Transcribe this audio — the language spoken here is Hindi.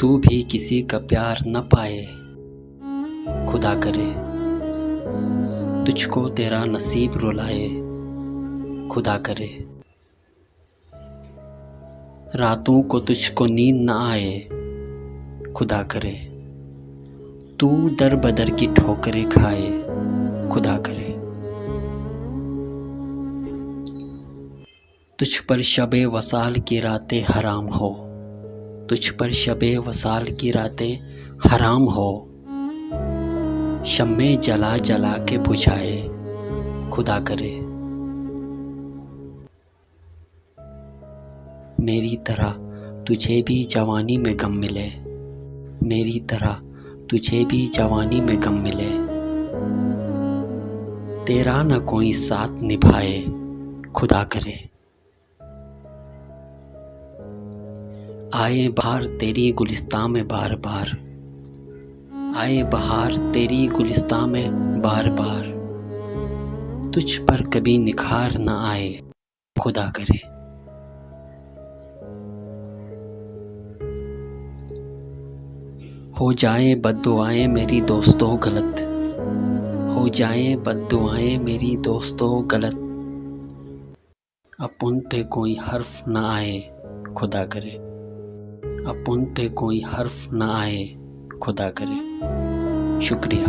तू भी किसी का प्यार न पाए, खुदा करे तुझको तेरा नसीब रुलाए, खुदा करे रातों को तुझको नींद न आए, खुदा करे तू दर बदर की ठोकरें खाए, खुदा करे तुझ पर शबे वसाल की रातें हराम हो, तुझ पर शबे वसाल की रातें हराम हो, शम्मे जला जला के बुझाए, खुदा करे मेरी तरह तुझे भी जवानी में गम मिले, मेरी तरह तुझे भी जवानी में गम मिले, तेरा न कोई साथ निभाए, खुदा करे आए बहार तेरी गुलिस्तां में बार बार, आए बहार तेरी गुलिस्तां में बार बार, तुझ पर कभी निखार न आए, खुदा करे हो जाए बद्दुआएं मेरी दोस्तों गलत, हो जाए बद्दुआएं मेरी दोस्तों गलत, अब उन पे कोई हर्फ न आए, खुदा करे अब उन पे कोई हर्फ न आए, खुदा करे। शुक्रिया।